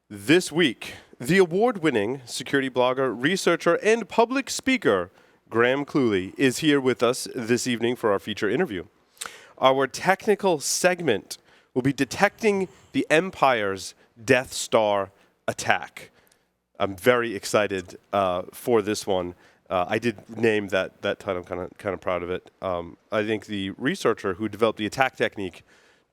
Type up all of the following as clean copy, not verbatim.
This week, the award-winning security blogger, researcher, and public speaker, Graham Cluley, is here with us this evening for our feature interview. Our technical segment will be detecting the Empire's Death Star attack. I'm very excited for this one. I did name that title. I'm kind of proud of it. I think the researcher who developed the attack technique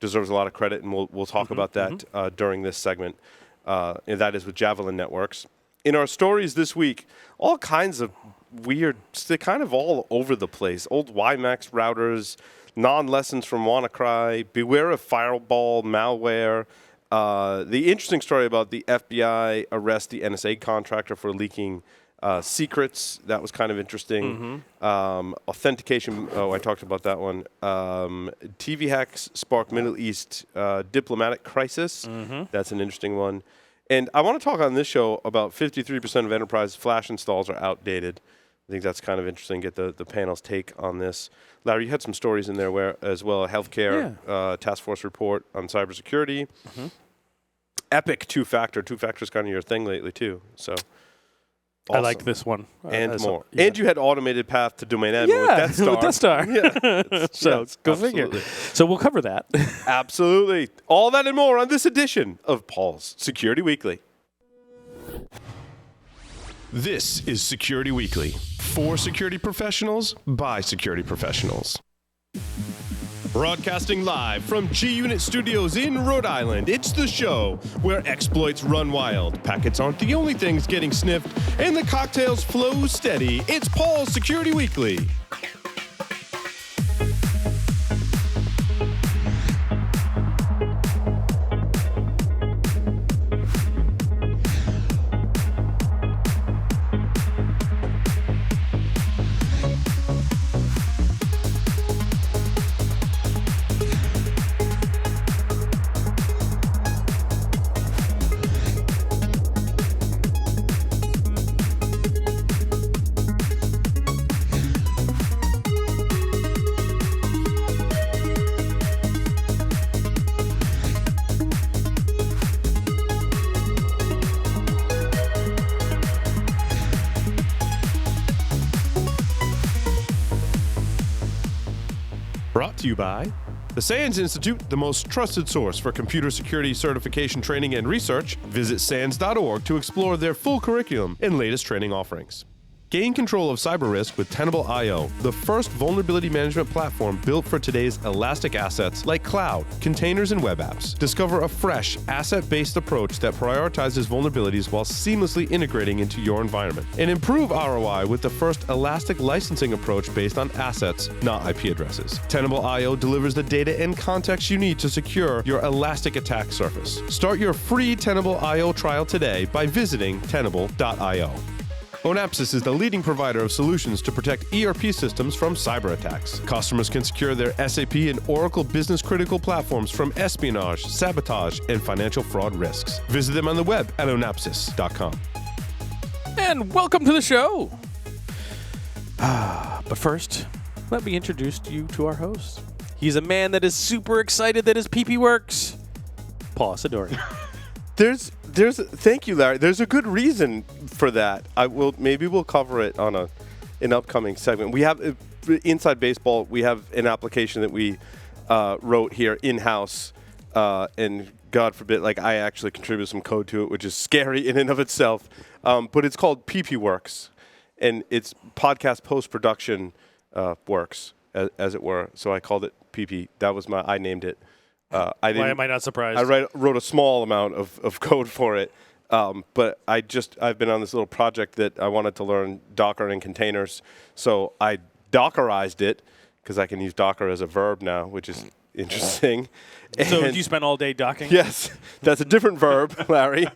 deserves a lot of credit, and we'll talk about that during this segment. And that is with Javelin Networks. In our stories this week, all kinds of weird, they're kind of all over the place. Old WiMAX routers, non-lessons from WannaCry, beware of fireball malware. The interesting story about the FBI arrest the NSA contractor for leaking secrets. That was kind of interesting. Authentication. Oh, I talked about that one. TV hacks spark Middle East diplomatic crisis. That's an interesting one. And I want to talk on this show about 53% of enterprise flash installs are outdated. I think that's kind of interesting. Get the panel's take on this. Larry, you had some stories in there where, as well, a healthcare task force report on cybersecurity. Epic two-factor. Two-factor is kind of your thing lately, too. So. Awesome. I like this one. And more. Yeah. And you had automated path to domain admin with Death Star. So go figure. So we'll cover that. Absolutely. All that and more on this edition of Paul's Security Weekly. This is Security Weekly. For security professionals, by security professionals. Broadcasting live from G-Unit Studios in Rhode Island, it's the show where exploits run wild, packets aren't the only things getting sniffed, and the cocktails flow steady. It's Paul's Security Weekly. Brought to you by the SANS Institute, the most trusted source for computer security certification training and research. Visit SANS.org to explore their full curriculum and latest training offerings. Gain control of cyber risk with Tenable.io, the first vulnerability management platform built for today's elastic assets like cloud, containers, and web apps. Discover a fresh, asset-based approach that prioritizes vulnerabilities while seamlessly integrating into your environment. And improve ROI with the first elastic licensing approach based on assets, not IP addresses. Tenable.io delivers the data and context you need to secure your elastic attack surface. Start your free Tenable.io trial today by visiting Tenable.io. Onapsis is the leading provider of solutions to protect ERP systems from cyber attacks. Customers can secure their SAP and Oracle business-critical platforms from espionage, sabotage, and financial fraud risks. Visit them on the web at onapsis.com. And welcome to the show. But first, let me introduce you to our host. He's a man that is super excited that his PP works. Paul Sidori. Thank you, Larry. There's a good reason for that. Maybe we'll cover it on an upcoming segment. We have Inside Baseball. We have an application that we wrote here in-house, and God forbid, I actually contributed some code to it, which is scary in and of itself. But it's called PP Works, and it's podcast post-production works, as it were. So I called it PP. I named it. Why am I not surprised? I wrote a small amount of code for it, but I've been on this little project that I wanted to learn Docker and containers, so I Dockerized it because I can use Docker as a verb now, which is interesting. So you spent all day docking? Yes, that's a different verb, Larry.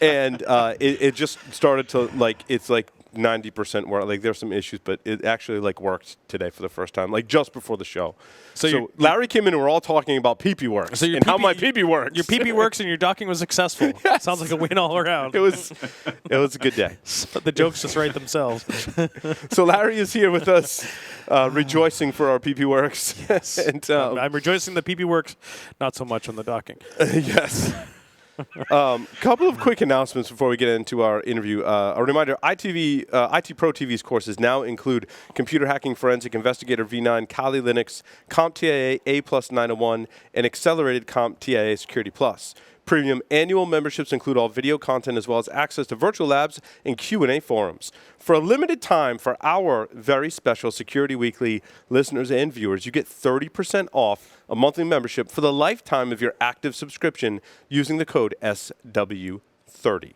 It just started to it's 90% work. There's some issues, but it actually worked today for the first time, just before the show. So Larry came in and we're all talking about PP works and how my PP works. Your PP works and your docking was successful. Yes. Sounds like a win all around. It was a good day. So the jokes just write themselves. So Larry is here with us, rejoicing for our PP works. Yes. And I'm rejoicing that PP works, not so much on the docking. Yes. Couple of quick announcements before we get into our interview. A reminder, IT Pro TV's courses now include Computer Hacking Forensic Investigator V9, Kali Linux, CompTIA A+ 901, and Accelerated CompTIA Security Plus. Premium annual memberships include all video content as well as access to virtual labs and Q&A forums. For a limited time, for our very special Security Weekly listeners and viewers, you get 30% off a monthly membership for the lifetime of your active subscription using the code SW30.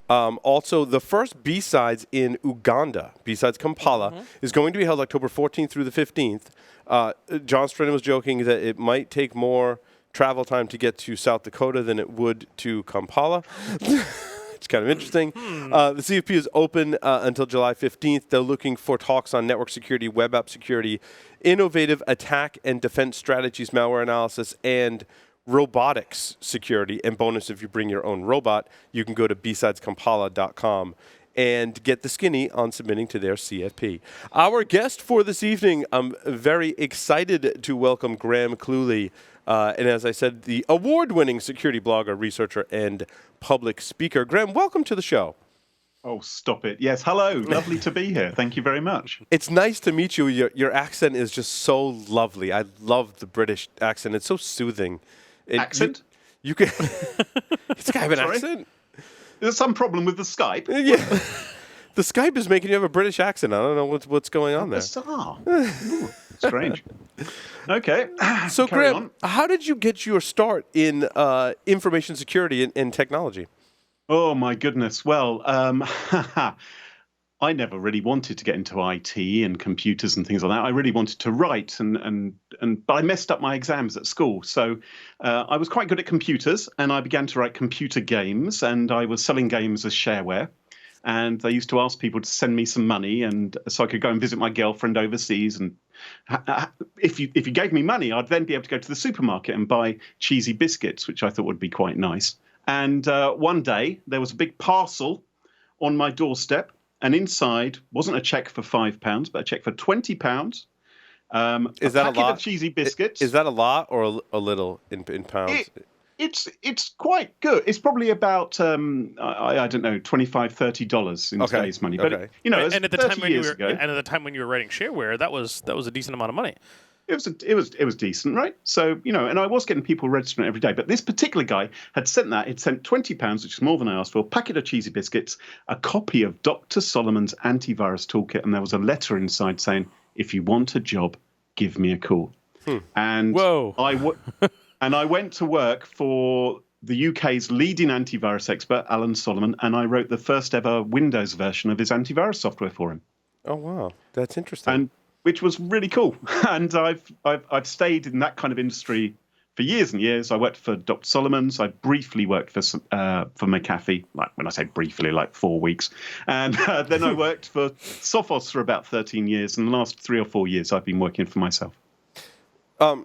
Also, the first B-Sides in Uganda, B-Sides Kampala, is going to be held October 14th through the 15th. John Strinnen was joking that it might take more travel time to get to South Dakota than it would to Kampala. It's kind of interesting. The CFP is open until July 15th. They're looking for talks on network security, web app security, innovative attack and defense strategies, malware analysis, and robotics security. And bonus, if you bring your own robot, you can go to bsideskampala.com and get the skinny on submitting to their CFP. Our guest for this evening, I'm very excited to welcome Graham Cluley. And as I said, the award-winning security blogger, researcher, and public speaker. Graham, welcome to the show. Oh, stop it. Yes, hello. Lovely to be here. Thank you very much. It's nice to meet you. Your accent is just so lovely. I love the British accent. It's so soothing. Accent? You can. It's kind of an accent. There's some problem with the Skype. Yeah. The Skype is making you have a British accent. I don't know what's going on there. Bizarre. Ooh, strange. Okay. So, Graham, how did you get your start in information security and technology? Oh, my goodness. Well, I never really wanted to get into IT and computers and things like that. I really wanted to write, but I messed up my exams at school. So I was quite good at computers, and I began to write computer games, and I was selling games as shareware. And they used to ask people to send me some money, and so I could go and visit my girlfriend overseas. And if you gave me money, I'd then be able to go to the supermarket and buy cheesy biscuits, which I thought would be quite nice. And one day there was a big parcel on my doorstep, and inside wasn't a cheque for £5, but a cheque for £20. Is that a lot? Of cheesy biscuits. Is that a lot or a little in pounds? It's quite good. It's probably about I don't know, $25-30 in today's money. But you know, and at the time when you were writing shareware, that was a decent amount of money. It was decent, right? So, you know, and I was getting people registering every day. But this particular guy had sent £20, which is more than I asked for, a packet of cheesy biscuits, a copy of Dr. Solomon's antivirus toolkit, and there was a letter inside saying, "If you want a job, give me a call." And I went to work for the UK's leading antivirus expert, Alan Solomon, and I wrote the first ever Windows version of his antivirus software for him. Oh wow, that's interesting. Which was really cool. And I've stayed in that kind of industry for years and years. I worked for Dr. Solomon's. I briefly worked for McAfee, like when I say briefly, like 4 weeks. And then I worked for Sophos for about 13 years. And the last 3 or 4 years, I've been working for myself.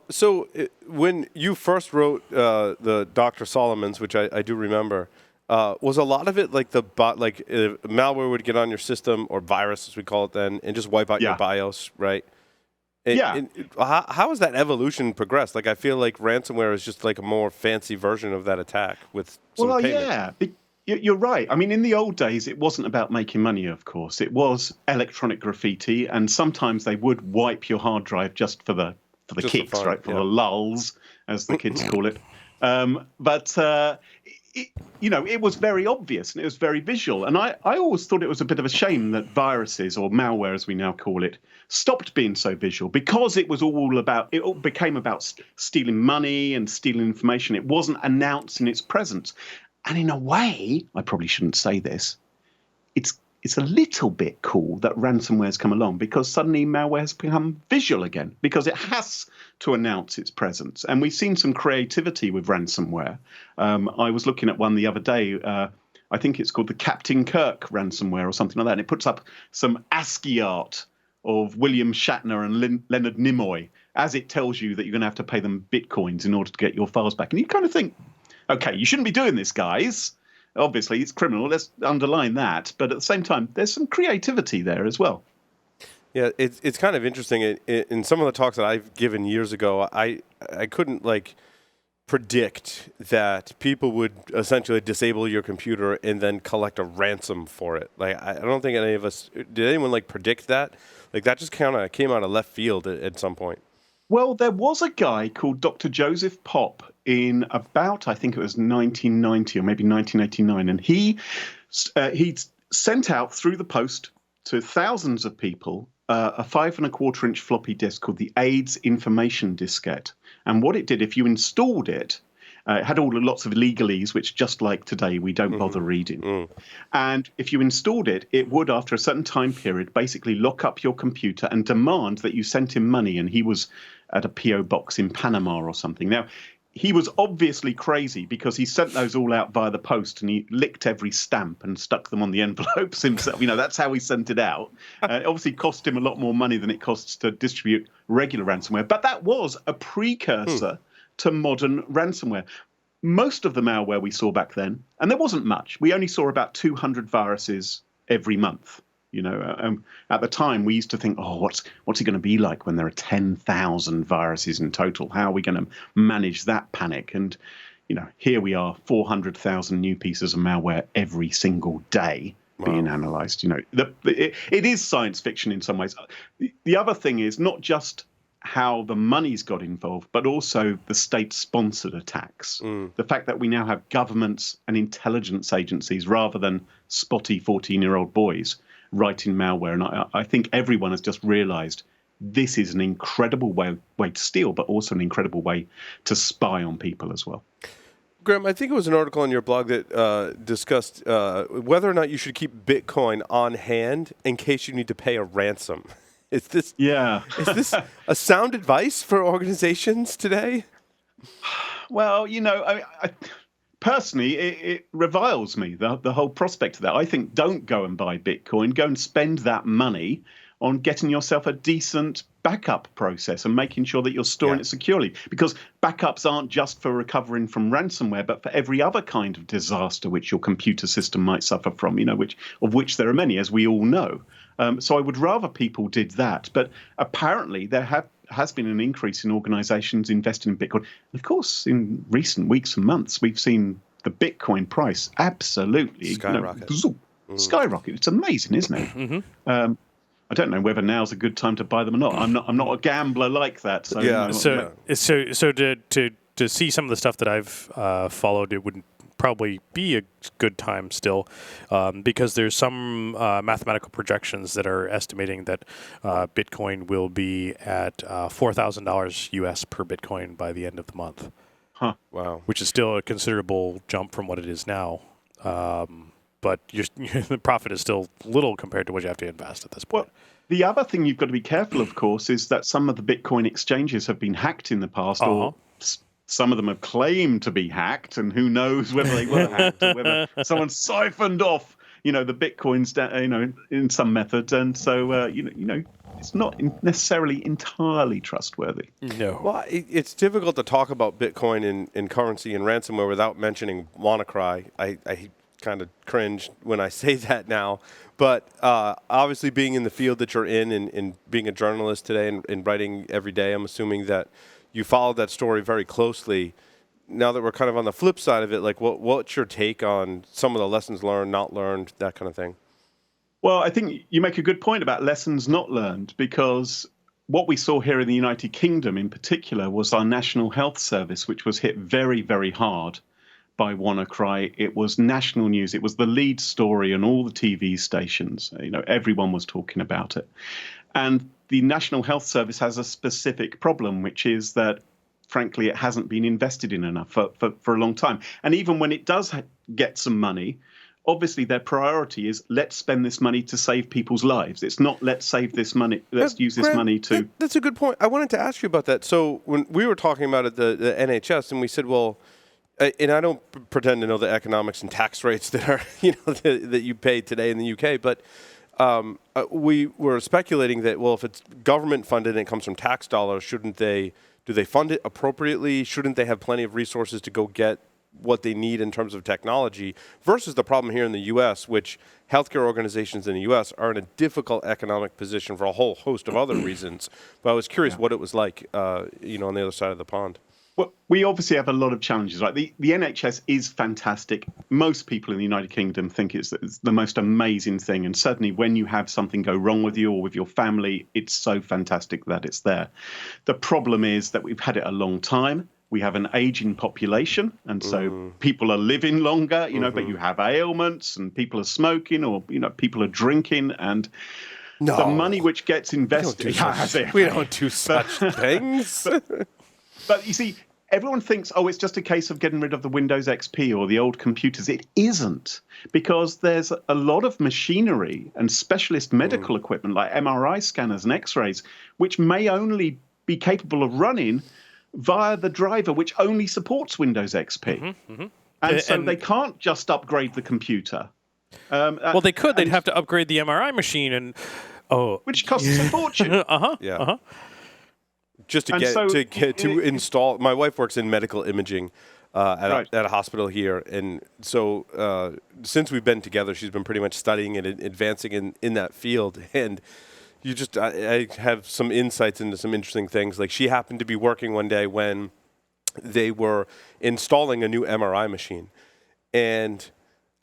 So when you first wrote the Dr. Solomon's, which I do remember, was a lot of it like malware would get on your system, or virus as we call it then, and just wipe out your BIOS, right? How has that evolution progressed? Like, I feel like ransomware is just like a more fancy version of that attack with some payment. Yeah. You're right. I mean, in the old days, it wasn't about making money, of course. It was electronic graffiti, and sometimes they would wipe your hard drive just for the kicks, right? For the lulls, as the kids call it. It was very obvious and it was very visual. And I always thought it was a bit of a shame that viruses, or malware as we now call it, stopped being so visual, because it all became about stealing money and stealing information. It wasn't announcing its presence. And in a way, I probably shouldn't say this, it's a little bit cool that ransomware's come along, because suddenly malware has become visual again, because it has to announce its presence. And we've seen some creativity with ransomware. I was looking at one the other day. I think it's called the Captain Kirk ransomware or something like that. And it puts up some ASCII art of William Shatner and Leonard Nimoy, as it tells you that you're going to have to pay them bitcoins in order to get your files back. And you kind of think, okay, you shouldn't be doing this, guys. Obviously, it's criminal. Let's underline that. But at the same time, there's some creativity there as well. Yeah, it's kind of interesting. In some of the talks that I've given years ago, I couldn't predict that people would essentially disable your computer and then collect a ransom for it. Like, I don't think any of us, did anyone like predict that? Like, that just kind of came out of left field at some point. Well, there was a guy called Dr. Joseph Popp in about, I think it was 1990 or maybe 1989, and he sent out through the post to thousands of people a 5¼ inch floppy disk called the AIDS Information Diskette. And what it did, if you installed it, it had lots of legalese, which just like today, we don't bother reading. And if you installed it, it would, after a certain time period, basically lock up your computer and demand that you sent him money. And he was at a PO box in Panama or something. Now, he was obviously crazy because he sent those all out via the post and he licked every stamp and stuck them on the envelopes himself. That's how he sent it out. It obviously cost him a lot more money than it costs to distribute regular ransomware. But that was a precursor to modern ransomware. Most of the malware we saw back then, and there wasn't much, we only saw about 200 viruses every month. At the time, we used to think, what's it going to be like when there are 10,000 viruses in total? How are we going to manage that panic? And, here we are, 400,000 new pieces of malware every single day being analyzed. It is science fiction in some ways. The other thing is not just how the money's got involved, but also the state-sponsored attacks. The fact that we now have governments and intelligence agencies rather than spotty 14-year-old boys writing malware. And I think everyone has just realized this is an incredible way to steal, but also an incredible way to spy on people as well. Graham, I think it was an article on your blog that discussed whether or not you should keep Bitcoin on hand in case you need to pay a ransom. Is this a sound advice for organizations today? Well, I personally, it reviles me, the whole prospect of that. I think don't go and buy Bitcoin. Go and spend that money on getting yourself a decent backup process and making sure that you're storing it securely. Because backups aren't just for recovering from ransomware, but for every other kind of disaster which your computer system might suffer from, of which there are many, as we all know. So I would rather people did that. But apparently there has been an increase in organizations investing in Bitcoin. And of course, in recent weeks and months, we've seen the Bitcoin price absolutely skyrocket. It's amazing, isn't it? I don't know whether now's a good time to buy them or not. I'm not a gambler like that. So So to see some of the stuff that I've followed, it wouldn't probably be a good time still, because there's some mathematical projections that are estimating that Bitcoin will be at $4,000 US per Bitcoin by the end of the month. Wow. Which is still a considerable jump from what it is now. But the profit is still little compared to what you have to invest at this point. Well, the other thing you've got to be careful, of course, is that some of the Bitcoin exchanges have been hacked in the past, or some of them have claimed to be hacked, and who knows whether they were hacked or whether someone siphoned off, the Bitcoins, in some method. And so, it's not necessarily entirely trustworthy. No. Well, it's difficult to talk about Bitcoin and currency and ransomware without mentioning WannaCry. I kind of cringe when I say that now. But obviously being in the field that you're in and being a journalist today and writing every day, I'm assuming that you followed that story very closely. Now that we're kind of on the flip side of it, like what's your take on some of the lessons learned, not learned, that kind of thing? Well, I think you make a good point about lessons not learned, because what we saw here in the United Kingdom in particular was our National Health Service, which was hit very, very hard by WannaCry. It was national news. It was the lead story on all the TV stations. Everyone was talking about it. And the National Health Service has a specific problem, which is that, frankly, it hasn't been invested in enough for a long time. And even when it does get some money, obviously their priority is let's spend this money to save people's lives. It's not let's save this money, let's use this money to... That's a good point. I wanted to ask you about that. So when we were talking about it, the NHS, and we said, well, and I don't pretend to know the economics and tax rates that are, that you pay today in the UK, but we were speculating that, well, if it's government funded and it comes from tax dollars, do they fund it appropriately? Shouldn't they have plenty of resources to go get what they need in terms of technology, versus the problem here in the U.S., which healthcare organizations in the U.S. are in a difficult economic position for a whole host of other reasons. But I was curious what it was like, on the other side of the pond. Well, we obviously have a lot of challenges, right? The NHS is fantastic. Most people in the United Kingdom think it's the most amazing thing. And certainly when you have something go wrong with you or with your family, it's so fantastic that it's there. The problem is that we've had it a long time. We have an aging population, and so people are living longer, but you have ailments and people are smoking or, people are drinking, and the money which gets invested. We don't do such things. But you see, everyone thinks, it's just a case of getting rid of the Windows XP or the old computers. It isn't, because there's a lot of machinery and specialist medical equipment like MRI scanners and X-rays, which may only be capable of running via the driver which only supports Windows XP. And so they can't just upgrade the computer. Well, they could. They'd have to upgrade the MRI machine, which costs a fortune. Just to install. My wife works in medical imaging at a hospital here, and so since we've been together, she's been pretty much studying and advancing in that field. And I have some insights into some interesting things. Like, she happened to be working one day when they were installing a new MRI machine, and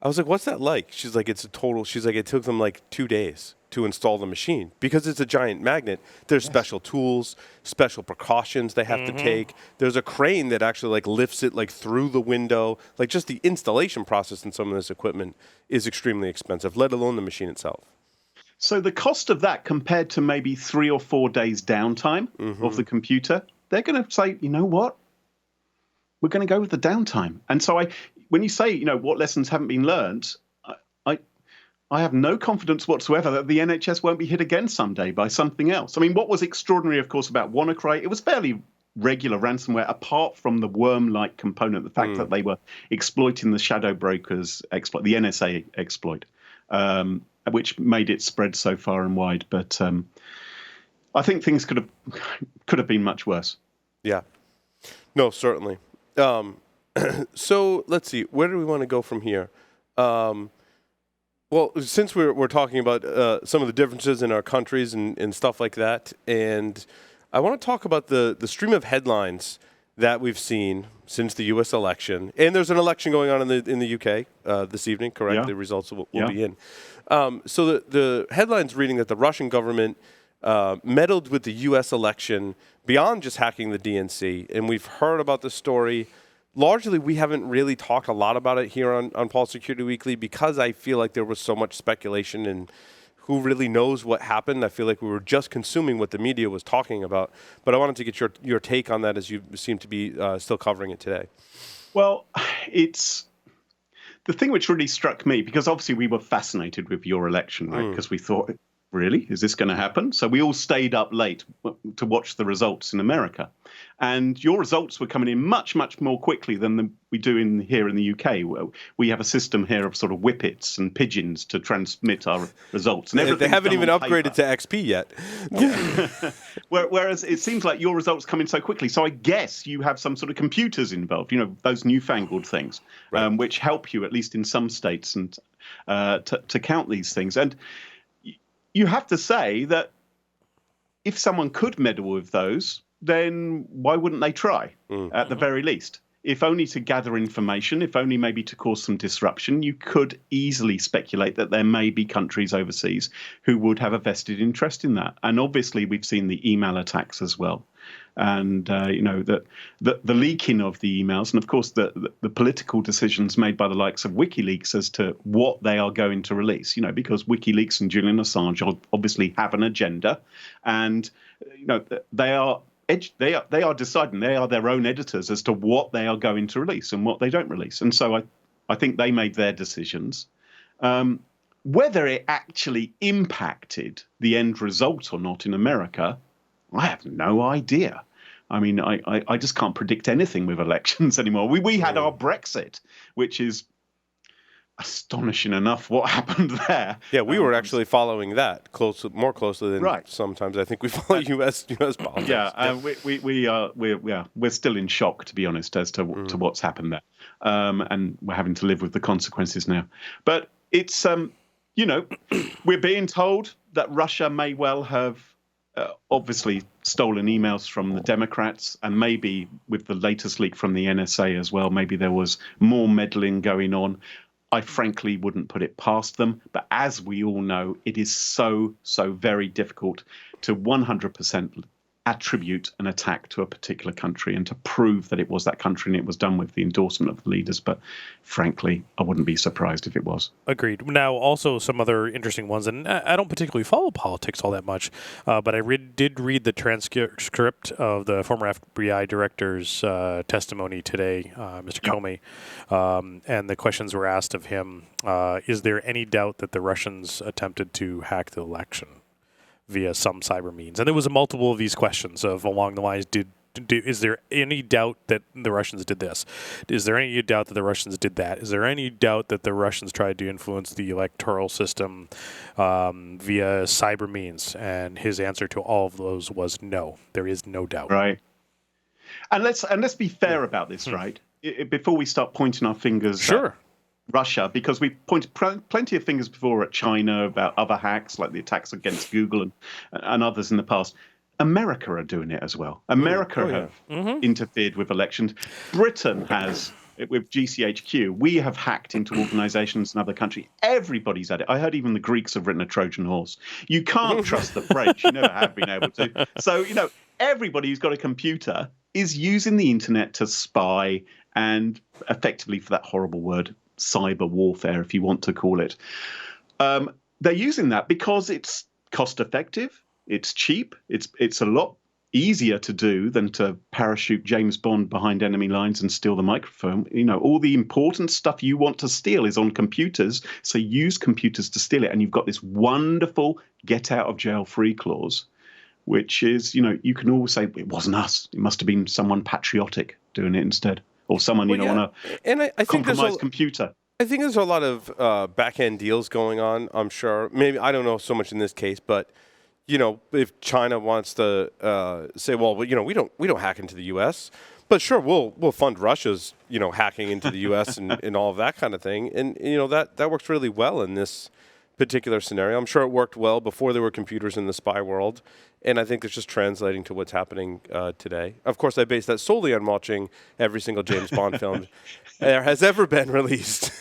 I was like, "What's that like?" She's like, She's like, "It took them like 2 days to install the machine because it's a giant magnet. There's special tools, special precautions they have to take. There's a crane that actually lifts it through the window. Just the installation process in some of this equipment is extremely expensive, let alone the machine itself." So the cost of that compared to maybe 3 or 4 days downtime of the computer, they're going to say, you know what? We're going to go with the downtime. And so when you say, what lessons haven't been learned, I have no confidence whatsoever that the NHS won't be hit again someday by something else. I mean, what was extraordinary, of course, about WannaCry, it was fairly regular ransomware, apart from the worm-like component, the fact that they were exploiting the shadow brokers exploit, the NSA exploit, which made it spread so far and wide. But I think things could have been much worse. Yeah. No, certainly. So let's see. Where do we want to go from here? Well, since we're talking about some of the differences in our countries and stuff like that, and I want to talk about the stream of headlines that we've seen since the U.S. election. And there's an election going on in the U.K. This evening, correct? Yeah. The results will be in. So the headline's reading that the Russian government meddled with the U.S. election beyond just hacking the DNC. And we've heard about the story. Largely, we haven't really talked a lot about it here on Paul Security Weekly because I feel like there was so much speculation and who really knows what happened. I feel like we were just consuming what the media was talking about. But I wanted to get your take on that, as you seem to be still covering it today. Well, it's the thing which really struck me, because obviously we were fascinated with your election, right? Because we thought, really, is this going to happen? So we all stayed up late to watch the results in America. And your results were coming in much, much more quickly than we do here in the UK. We have a system here of sort of whippets and pigeons to transmit our results. And they haven't even upgraded to XP yet. Whereas it seems like your results come in so quickly. So I guess you have some sort of computers involved, those newfangled things, which help you, at least in some states, and to count these things. And you have to say that if someone could meddle with those, then why wouldn't they try, at the very least? If only to gather information, if only maybe to cause some disruption. You could easily speculate that there may be countries overseas who would have a vested interest in that. And obviously, we've seen the email attacks as well. And, the leaking of the emails, and of course, the political decisions made by the likes of WikiLeaks as to what they are going to release, because WikiLeaks and Julian Assange obviously have an agenda, and, they are deciding, they are their own editors as to what they are going to release and what they don't release. And so I think they made their decisions. Whether it actually impacted the end result or not in America, I have no idea. I mean, I just can't predict anything with elections anymore. We had our Brexit, which is astonishing enough what happened there. Yeah, we were actually following that more closely than sometimes I think we follow US politics. Yeah, we're still in shock, to be honest, as to what's happened there, and we're having to live with the consequences now. But it's we're being told that Russia may well have obviously stolen emails from the Democrats, and maybe with the latest leak from the NSA as well, maybe there was more meddling going on. I frankly wouldn't put it past them. But as we all know, it is so very difficult to 100% attribute an attack to a particular country and to prove that it was that country and it was done with the endorsement of the leaders. But frankly, I wouldn't be surprised if it was. Agreed. Now, also some other interesting ones, and I don't particularly follow politics all that much, but I did read the transcript of the former FBI director's testimony today, Mr. Comey, and the questions were asked of him. Is there any doubt that the Russians attempted to hack the election via some cyber means? And there was a multiple of these questions of along the lines, is there any doubt that the Russians did this? Is there any doubt that the Russians did that? Is there any doubt that the Russians tried to influence the electoral system via cyber means? And his answer to all of those was no. There is no doubt. Right. And let's be fair about this, right? Before we start pointing our fingers at Russia, because we've pointed plenty of fingers before at China about other hacks, like the attacks against Google and others in the past. America are doing it as well. America have interfered with elections. Britain has, with GCHQ. We have hacked into organizations in other countries. Everybody's at it. I heard even the Greeks have written a Trojan horse. You can't trust the French. You never have been able to. So, everybody who's got a computer is using the internet to spy and effectively, for that horrible word, cyber warfare, if you want to call it. They're using that because it's cost effective, it's cheap, it's a lot easier to do than to parachute James Bond behind enemy lines and steal the microphone. All the important stuff you want to steal is on computers, so use computers to steal it. And you've got this wonderful get out of jail free clause, which is, you can always say it wasn't us. It must have been someone patriotic doing it instead. Or someone, on a compromised computer. I think there's a lot of back-end deals going on, I'm sure. Maybe, I don't know so much in this case, but, if China wants to say, well, we don't hack into the U.S., but sure, we'll fund Russia's, hacking into the U.S. and all of that kind of thing. And, that works really well in this particular scenario. I'm sure it worked well before there were computers in the spy world. And I think it's just translating to what's happening today. Of course, I base that solely on watching every single James Bond film there has ever been released.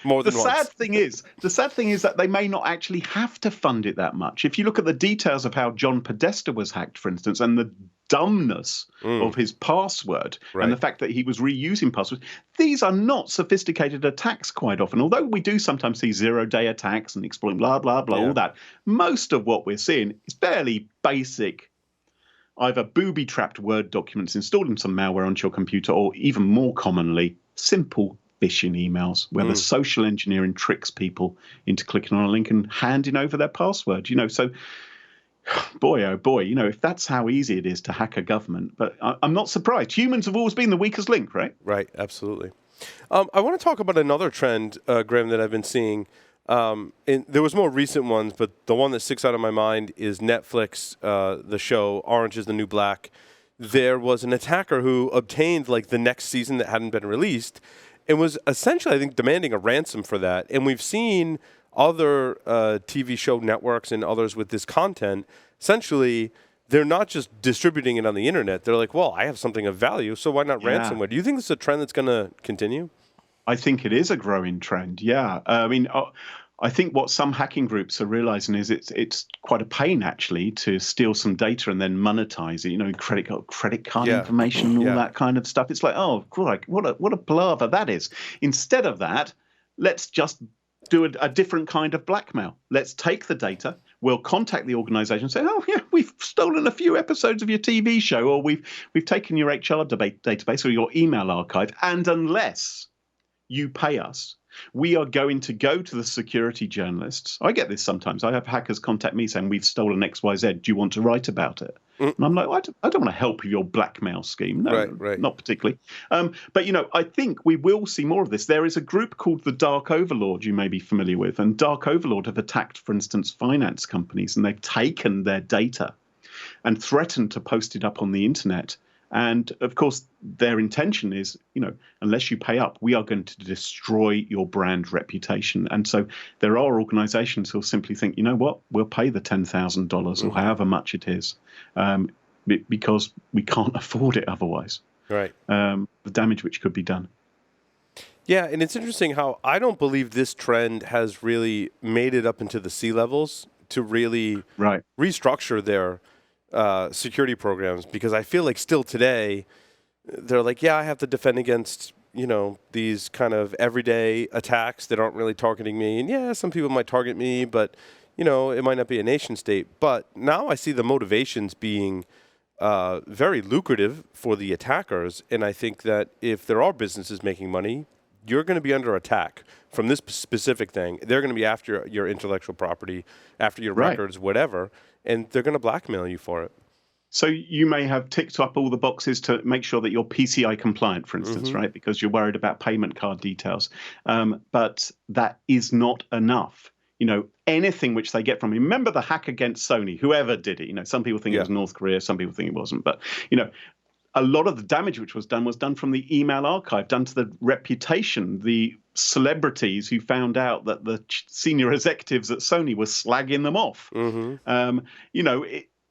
More than once. The sad thing is that they may not actually have to fund it that much. If you look at the details of how John Podesta was hacked, for instance, and the dumbness of his password and the fact that he was reusing passwords, these are not sophisticated attacks quite often. Although we do sometimes see zero-day attacks and exploit blah, blah, blah, all that. Most of what we're seeing is fairly basic, either booby-trapped Word documents installed in some malware onto your computer, or even more commonly, simple phishing emails where the social engineering tricks people into clicking on a link and handing over their password. So boy, oh boy, if that's how easy it is to hack a government. But I'm not surprised. Humans have always been the weakest link, right? Right, absolutely. I want to talk about another trend, Graham, that I've been seeing. There was more recent ones, but the one that sticks out of my mind is Netflix, the show Orange is the New Black. There was an attacker who obtained the next season that hadn't been released and was essentially, I think, demanding a ransom for that. And we've seen other TV show networks and others with this content. Essentially, they're not just distributing it on the internet. They're like, well, I have something of value, so why not ransomware? Do you think this is a trend that's going to continue? I think it is a growing trend, yeah. I think what some hacking groups are realizing is it's quite a pain, actually, to steal some data and then monetize it, credit card information and all that kind of stuff. It's like, oh, what a palaver that is. Instead of that, let's just do a different kind of blackmail. Let's take the data. We'll contact the organization and say, oh, yeah, we've stolen a few episodes of your TV show, or we've taken your HR database or your email archive, and unless you pay us, we are going to go to the security journalists. I get this sometimes. I have hackers contact me saying, we've stolen XYZ. Do you want to write about it? And I'm like, well, I don't want to help with your blackmail scheme. No, not particularly. But, I think we will see more of this. There is a group called the Dark Overlord you may be familiar with. And Dark Overlord have attacked, for instance, finance companies. And they've taken their data and threatened to post it up on the internet And of course, their intention is, unless you pay up, we are going to destroy your brand reputation. And so there are organizations who'll simply think, you know what, we'll pay the $10,000 or however much it is, because we can't afford it otherwise. Right. The damage which could be done. Yeah, and it's interesting how I don't believe this trend has really made it up into the C-levels to really restructure their security programs, because I feel like still today they're like, yeah, I have to defend against, these kind of everyday attacks that aren't really targeting me. And yeah, some people might target me, but, it might not be a nation state. But now I see the motivations being very lucrative for the attackers. And I think that if there are businesses making money, you're going to be under attack from this specific thing. They're going to be after your intellectual property, after your records, whatever, and they're going to blackmail you for it. So you may have ticked up all the boxes to make sure that you're PCI compliant, for instance, right? Because you're worried about payment card details. But that is not enough. Anything which they get from you. Remember the hack against Sony, whoever did it. Some people think it was North Korea, some people think it wasn't. But, a lot of the damage which was done from the email archive, done to the reputation, the celebrities who found out that the senior executives at Sony were slagging them off.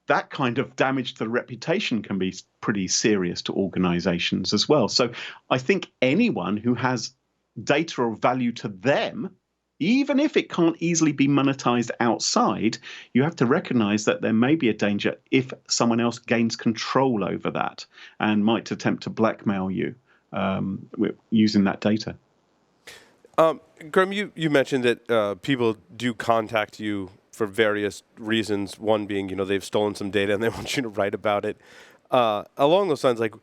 That kind of damage to the reputation can be pretty serious to organizations as well. So I think anyone who has data of value to them, even if it can't easily be monetized outside, you have to recognize that there may be a danger if someone else gains control over that and might attempt to blackmail you using that data. Graham, you mentioned that people do contact you for various reasons, one being, they've stolen some data and they want you to write about it. Along those lines, like,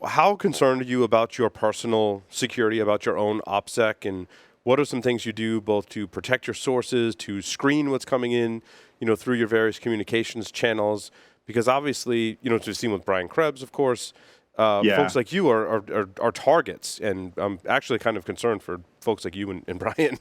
how concerned are you about your personal security, about your own OPSEC, and what are some things you do both to protect your sources, to screen what's coming in, through your various communications channels? Because obviously, as we've seen with Brian Krebs, of course, folks like you are targets. And I'm actually kind of concerned for folks like you and Brian.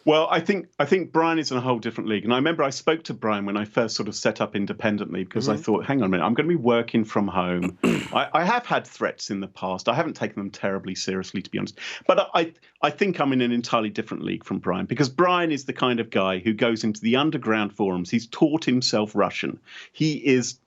Well, I think Brian is in a whole different league. And I remember I spoke to Brian when I first sort of set up independently, because I thought, hang on a minute, I'm going to be working from home. I have had threats in the past. I haven't taken them terribly seriously, to be honest. But I think I'm in an entirely different league from Brian, because Brian is the kind of guy who goes into the underground forums. He's taught himself Russian. He is,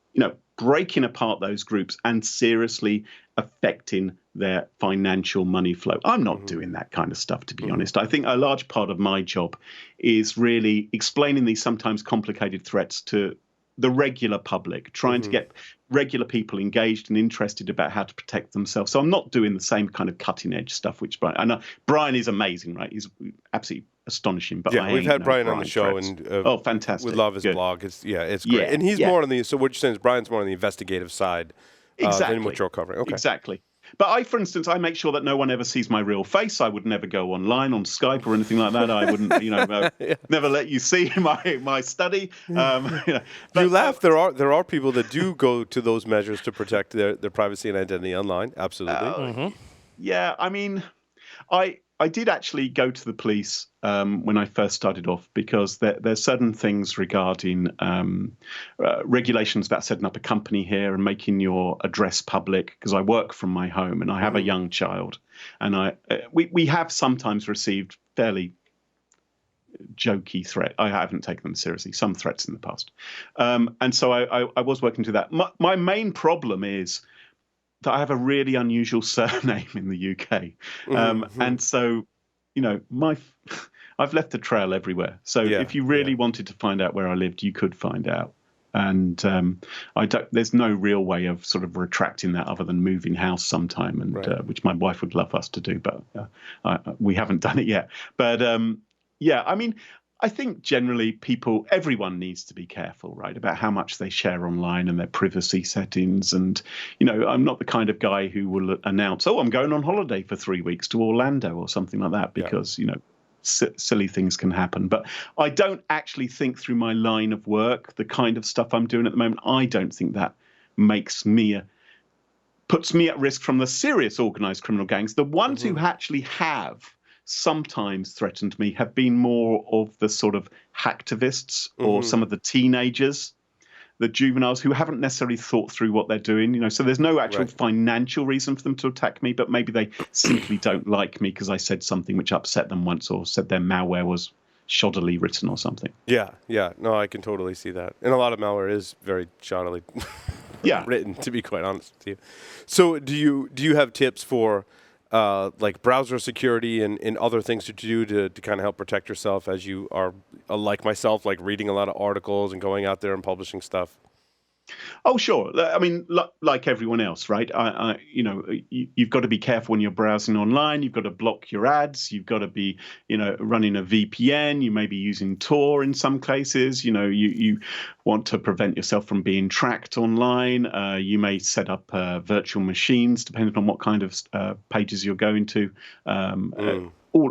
breaking apart those groups and seriously affecting their financial money flow. I'm not doing that kind of stuff, to be honest. I think a large part of my job is really explaining these sometimes complicated threats to the regular public, trying to get regular people engaged and interested about how to protect themselves. So I'm not doing the same kind of cutting edge stuff, which Brian is amazing, right? He's absolutely astonishing. But we've had Brian on the show, and fantastic! We love his blog. It's great, and he's more on the. So what you're saying is Brian's more on the investigative side, than what you're covering. Okay, exactly. But for instance, I make sure that no one ever sees my real face. I would never go online on Skype or anything like that. I wouldn't, never let you see my study. But, you laugh. There are people that do go to those measures to protect their privacy and identity online. Absolutely. Yeah, I mean, I did actually go to the police when I first started off, because there's certain things regarding regulations about setting up a company here and making your address public, because I work from my home and I have a young child, and we have sometimes received fairly jokey threat. I haven't taken them seriously, some threats in the past. And so I was working to that. My main problem is that I have a really unusual surname in the UK. And so, I've left a trail everywhere. So if you really wanted to find out where I lived, you could find out. And there's no real way of sort of retracting that other than moving house sometime, and which my wife would love us to do, but we haven't done it yet. But I mean, I think generally everyone needs to be careful, right, about how much they share online and their privacy settings. And, I'm not the kind of guy who will announce, I'm going on holiday for 3 weeks to Orlando or something like that, because, silly things can happen. But I don't actually think through my line of work, the kind of stuff I'm doing at the moment, I don't think that puts me at risk from the serious organized criminal gangs. The ones who actually have sometimes threatened me have been more of the sort of hacktivists or some of the teenagers. the juveniles who haven't necessarily thought through what they're doing. So there's no actual financial reason for them to attack me, but maybe they simply don't like me because I said something which upset them once, or said their malware was shoddily written or something. Yeah. No, I can totally see that. And a lot of malware is very shoddily written, to be quite honest with you. So do you have tips for like browser security and other things to do to kind of help protect yourself as you are, like myself, like reading a lot of articles and going out there and publishing stuff? Oh, sure. I mean, like everyone else, right? You've got to be careful when you're browsing online. You've got to block your ads. You've got to be, running a VPN. You may be using Tor in some cases. You want to prevent yourself from being tracked online. You may set up virtual machines, depending on what kind of pages you're going to.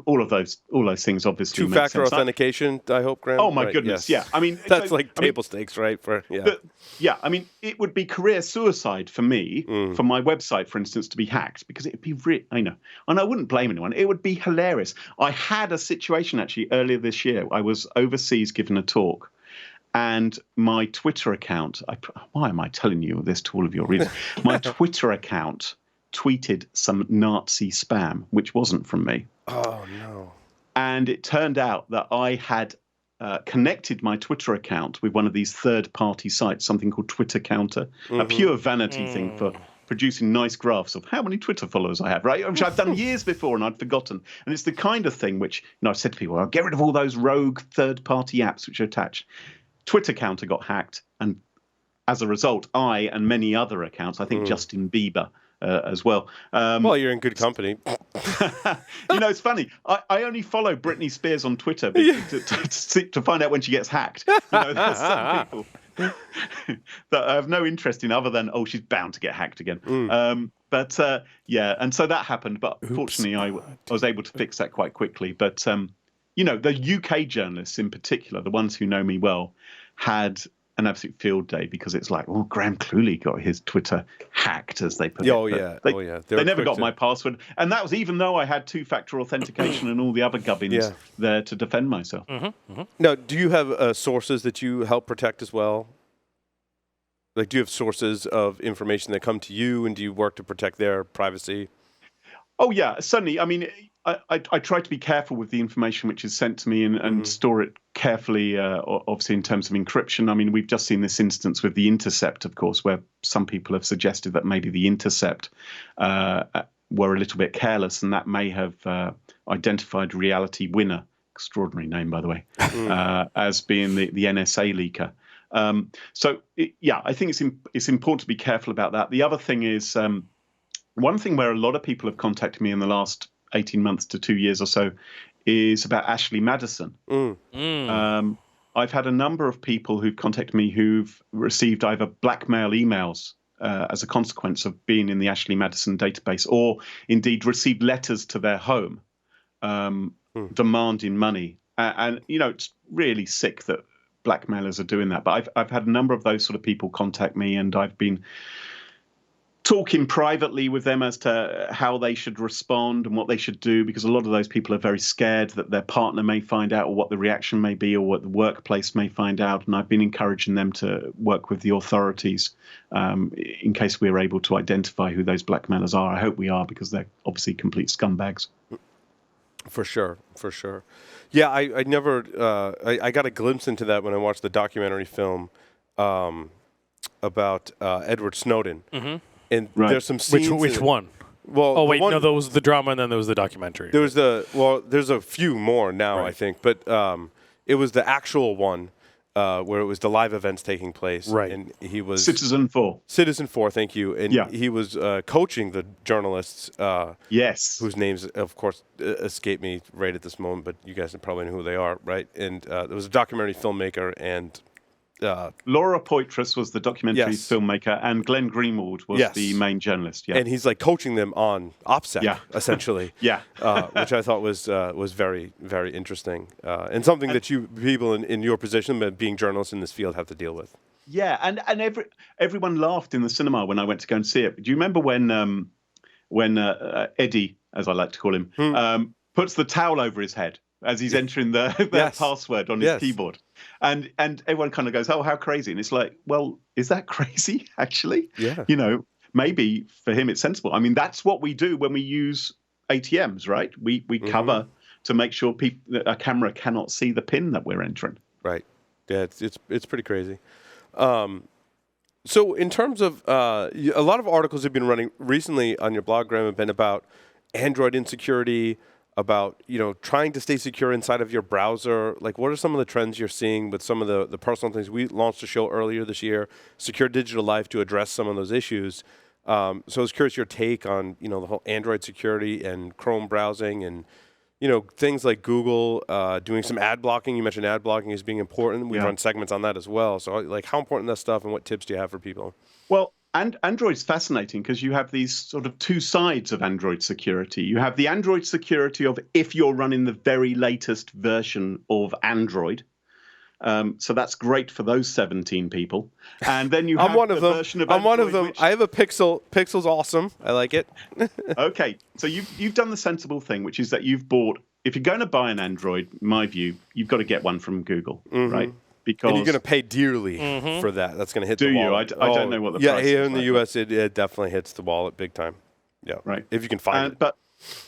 All of those things obviously make sense. Two-factor authentication, I hope, Graham. Oh my goodness, yes. yeah. I mean, that's table stakes, right? I mean, it would be career suicide for me, for my website, for instance, to be hacked, because it'd be I know, and I wouldn't blame anyone. It would be hilarious. I had a situation actually earlier this year. I was overseas giving a talk, and my Twitter account. Why am I telling you this to all of your readers? My Twitter account tweeted some Nazi spam, which wasn't from me. Oh, no. And it turned out that I had connected my Twitter account with one of these third-party sites, something called Twitter Counter, a pure vanity thing for producing nice graphs of how many Twitter followers I have, right? Which I've done years before and I'd forgotten. And it's the kind of thing which, I've said to people, I'll get rid of all those rogue third-party apps which are attached. Twitter Counter got hacked, and as a result, I and many other accounts, I think Justin Bieber as well. Well, you're in good company. It's funny. I only follow Britney Spears on Twitter to find out when she gets hacked. There's some people that I have no interest in other than, she's bound to get hacked again. And so that happened. But fortunately, I was able to fix that quite quickly. But, the UK journalists in particular, the ones who know me well, had an absolute field day, because it's like, Graham Cluley got his Twitter hacked, as they put it. They never got my password. And that was even though I had two-factor authentication and all the other gubbins there to defend myself. Now, do you have sources that you help protect as well? Like, do you have sources of information that come to you, and do you work to protect their privacy? Oh, yeah, certainly. I mean, I try to be careful with the information which is sent to me and store it carefully, obviously in terms of encryption. I mean, we've just seen this instance with the Intercept, of course, where some people have suggested that maybe the Intercept were a little bit careless, and that may have identified Reality Winner, extraordinary name, by the way, as being the NSA leaker. I think it's important to be careful about that. The other thing is, one thing where a lot of people have contacted me in the last 18 months to 2 years or so is about Ashley Madison. I've had a number of people who've contacted me who've received either blackmail emails as a consequence of being in the Ashley Madison database, or indeed received letters to their home demanding money. And it's really sick that blackmailers are doing that. But I've had a number of those sort of people contact me, and I've been talking privately with them as to how they should respond and what they should do, because a lot of those people are very scared that their partner may find out, or what the reaction may be, or what the workplace may find out. And I've been encouraging them to work with the authorities in case we're able to identify who those blackmailers are. I hope we are, because they're obviously complete scumbags. For sure. Yeah, I never I got a glimpse into that when I watched the documentary film about Edward Snowden. And there's some scenes. Which one? Well, no, there was the drama, and then there was the documentary. There was there's a few more now, I think, but it was the actual one where it was the live events taking place. Right. And he was Citizen 4. Citizen 4, thank you. And he was coaching the journalists. Yes. Whose names, of course, escape me right at this moment, but you guys probably know who they are, right? And there was a documentary filmmaker, and Laura Poitras was the documentary filmmaker, and Glenn Greenwald was the main journalist. Yeah. And he's like coaching them on OPSEC, essentially. Which I thought was very, very interesting, and something that you people in your position, being journalists in this field, have to deal with. Yeah, and everyone laughed in the cinema when I went to go and see it. Do you remember when Eddie, as I like to call him, puts the towel over his head as he's entering their password on his keyboard. And everyone kind of goes, oh, how crazy. And it's like, well, is that crazy, actually? Yeah. Maybe for him it's sensible. I mean, that's what we do when we use ATMs, right? We cover to make sure a camera cannot see the PIN that we're entering. Right. Yeah, it's pretty crazy. So in terms of a lot of articles have been running recently on your blog, Graham, have been about Android insecurity, about trying to stay secure inside of your browser. Like, what are some of the trends you're seeing with some of the personal things? We launched a show earlier this year, Secure Digital Life, to address some of those issues. So I was curious your take on the whole Android security and Chrome browsing and things like Google doing some ad blocking. You mentioned ad blocking as being important. We run segments on that as well. So, like, how important that stuff, and what tips do you have for people? Well, and Android's fascinating because you have these sort of two sides of Android security. You have the Android security of if you're running the very latest version of Android. So that's great for those 17 people. And then you have I'm one of them. Version of I'm Android one of them. I have a Pixel. Pixel's awesome. I like it. Okay, so you've done the sensible thing, which is that you've bought. If you're going to buy an Android, in my view, you've got to get one from Google, right? Because and you're going to pay dearly for that. That's going to hit the wallet. Do you? I don't know what the price is. Yeah, here in the US, it definitely hits the wallet big time. Yeah, right. If you can find it.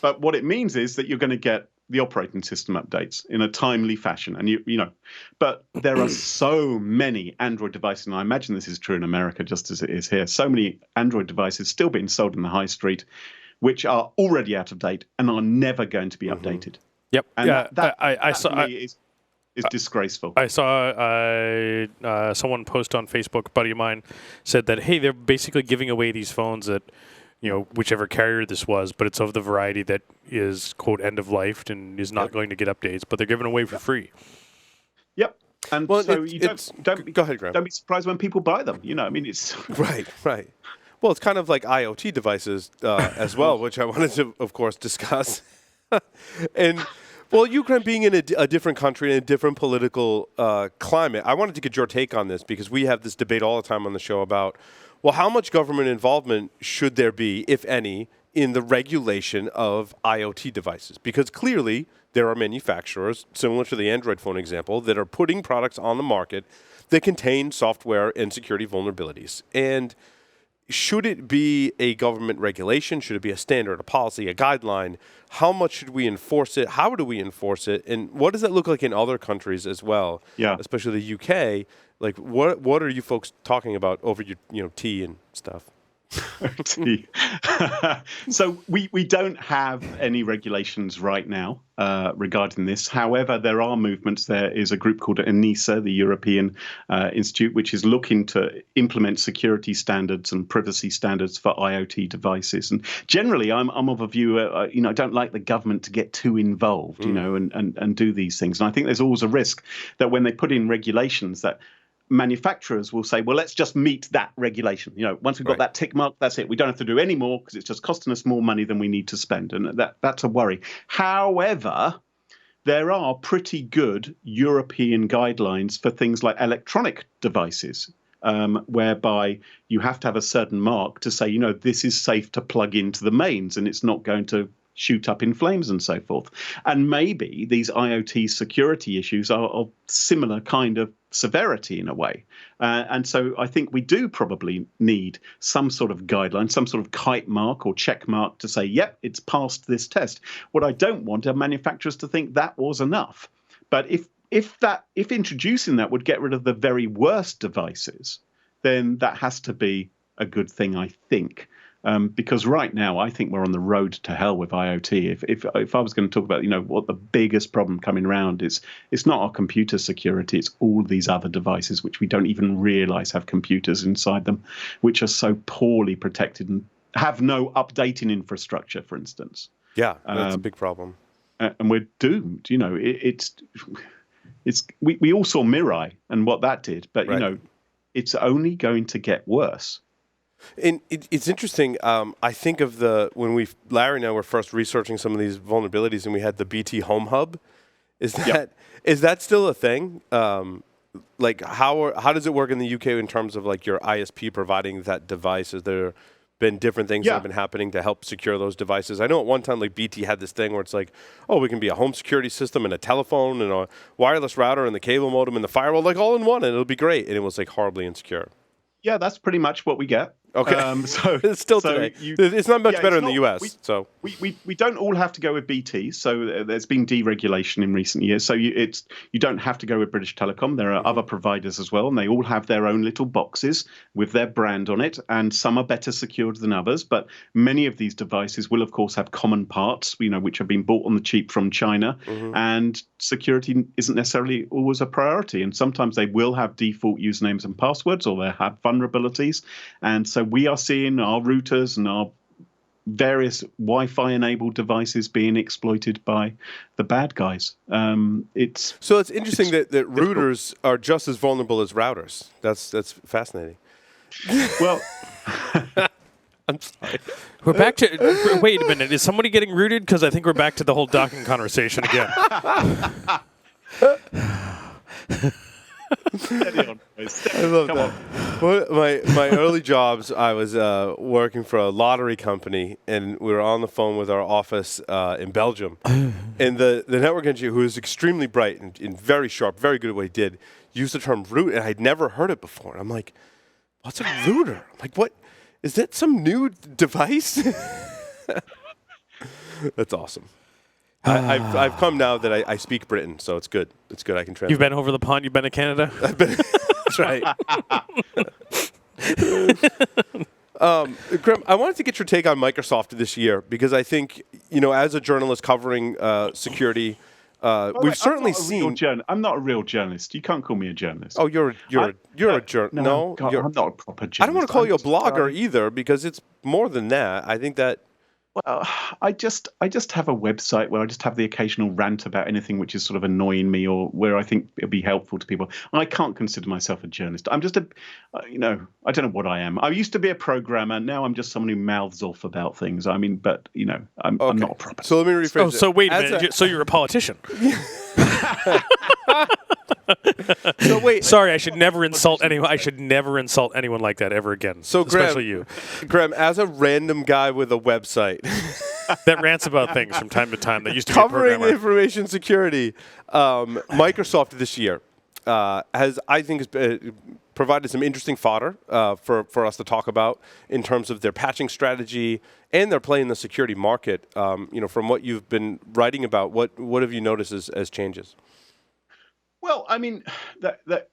But what it means is that you're going to get the operating system updates in a timely fashion, and but there are so many Android devices, and I imagine this is true in America just as it is here. So many Android devices still being sold in the high street, which are already out of date and are never going to be updated. Yep. And I saw. Is disgraceful. I saw someone post on Facebook. A buddy of mine said that, hey, they're basically giving away these phones at whichever carrier this was, but it's of the variety that is, quote, end of life and is not going to get updates, but they're giving away for free. Yep. And well, so you don't go ahead, Graham. Don't be surprised when people buy them. I mean, it's right. Well, it's kind of like IoT devices as well, which I wanted to, of course, discuss. And well, Ukraine being in a different country and a different political climate, I wanted to get your take on this because we have this debate all the time on the show about, well, how much government involvement should there be, if any, in the regulation of IoT devices? Because clearly there are manufacturers, similar to the Android phone example, that are putting products on the market that contain software and security vulnerabilities. And should it be a government regulation? Should it be a standard, a policy, a guideline? How much should we enforce it? How do we enforce it? And what does that look like in other countries as well? Yeah. Especially the UK. Like, what are you folks talking about over your tea and stuff? So we don't have any regulations right now regarding this. However, there are movements. There is a group called ENISA, the European Institute, which is looking to implement security standards and privacy standards for IoT devices. And generally, I'm of a view, I don't like the government to get too involved, and do these things. And I think there's always a risk that when they put in regulations that manufacturers will say, well, let's just meet that regulation. Once we've got that tick mark, that's it. We don't have to do any more because it's just costing us more money than we need to spend. And that's a worry. However, there are pretty good European guidelines for things like electronic devices, whereby you have to have a certain mark to say, this is safe to plug into the mains and it's not going to shoot up in flames and so forth. And maybe these IoT security issues are of similar kind of severity in a way. And so I think we do probably need some sort of guideline, some sort of kite mark or check mark to say, yep, it's passed this test. What I don't want are manufacturers to think that was enough. But if introducing that would get rid of the very worst devices, then that has to be a good thing, I think. Because right now, I think we're on the road to hell with IoT. If I was going to talk about, what the biggest problem coming around is, it's not our computer security. It's all these other devices which we don't even realize have computers inside them, which are so poorly protected and have no updating infrastructure, for instance. Yeah, that's a big problem. And we're doomed. We all saw Mirai and what that did, but it's only going to get worse. And it's interesting. I think of when Larry and I were first researching some of these vulnerabilities, and we had the BT Home Hub. Is that still a thing? Like how does it work in the UK in terms of like your ISP providing that device? Is there been different things that have been happening to help secure those devices. I know at one time, like BT had this thing where it's like, oh, we can be a home security system and a telephone and a wireless router and the cable modem and the firewall, like all in one, and it'll be great. And it was like horribly insecure. Yeah, that's pretty much what we get. Okay. So it's still today. It's not much better in the US. We don't all have to go with BT. So there's been deregulation in recent years. So you don't have to go with British Telecom. There are other providers as well, and they all have their own little boxes with their brand on it. And some are better secured than others. But many of these devices will, of course, have common parts, which have been bought on the cheap from China. And security isn't necessarily always a priority. And sometimes they will have default usernames and passwords, or they have vulnerabilities. And so we are seeing our routers and our various Wi-Fi enabled devices being exploited by the bad guys. It's interesting that routers are just as vulnerable as routers. That's fascinating. Well, I'm sorry. We're back to. Wait a minute. Is somebody getting rooted? Because I think we're back to the whole docking conversation again. I love that. My early jobs, I was working for a lottery company, and we were on the phone with our office in Belgium. And the network engineer, who was extremely bright and very sharp, very good at what he did, used the term root, and I'd never heard it before. And I'm like, what's a router? I'm like, what? Is that some new device? That's awesome. I've come now that I speak Britain, so it's good. It's good. I can translate. You've been over the pond. You've been to Canada. That's right. Graham, I wanted to get your take on Microsoft this year because I think as a journalist covering security, we've certainly seen. I'm not a real journalist. You can't call me a journalist. Oh, you're a journalist. No, I'm not a proper journalist. I don't want to call you a blogger either because it's more than that. I think that. Well, I just have a website where I just have the occasional rant about anything which is sort of annoying me or where I think it'll be helpful to people. I can't consider myself a journalist. I'm just I don't know what I am. I used to be a programmer. Now I'm just someone who mouths off about things. I mean, but I'm not a proper. So let me rephrase it. So wait a minute. So you're a politician. So wait. Sorry, I should never insult anyone. I should never insult anyone like that ever again. So especially you, Graham, as a random guy with a website that rants about things from time to time. That used to covering be a information security, Microsoft this year has provided some interesting fodder for us to talk about in terms of their patching strategy and their play in the security market. From what you've been writing about, what have you noticed as changes? Well, I mean, that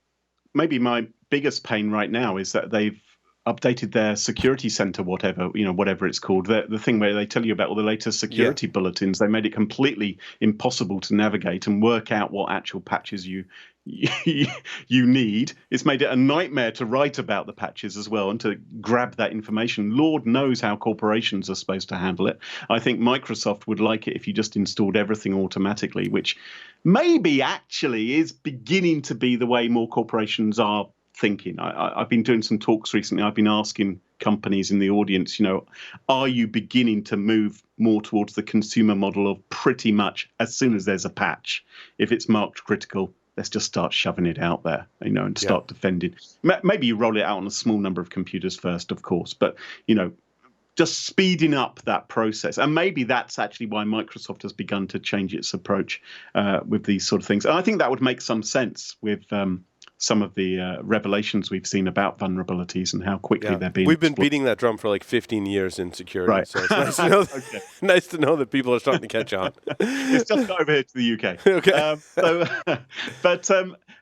maybe my biggest pain right now is that they've updated their security center, whatever it's called, the thing where they tell you about all the latest security bulletins. They made it completely impossible to navigate and work out what actual patches you need. It's made it a nightmare to write about the patches as well and to grab that information. Lord knows how corporations are supposed to handle it. I think Microsoft would like it if you just installed everything automatically, which maybe actually is beginning to be the way more corporations are thinking. I've been doing some talks recently. I've been asking companies in the audience, are you beginning to move more towards the consumer model of pretty much as soon as there's a patch, if it's marked critical, let's just start shoving it out there, and start defending. Maybe you roll it out on a small number of computers first, of course, but, just speeding up that process. And maybe that's actually why Microsoft has begun to change its approach with these sort of things. And I think that would make some sense with some of the revelations we've seen about vulnerabilities and how quickly they're being We've been beating that drum for like 15 years in security, right. So it's nice to know that, nice to know that people are starting to catch on. It's just got over here to the UK. Okay.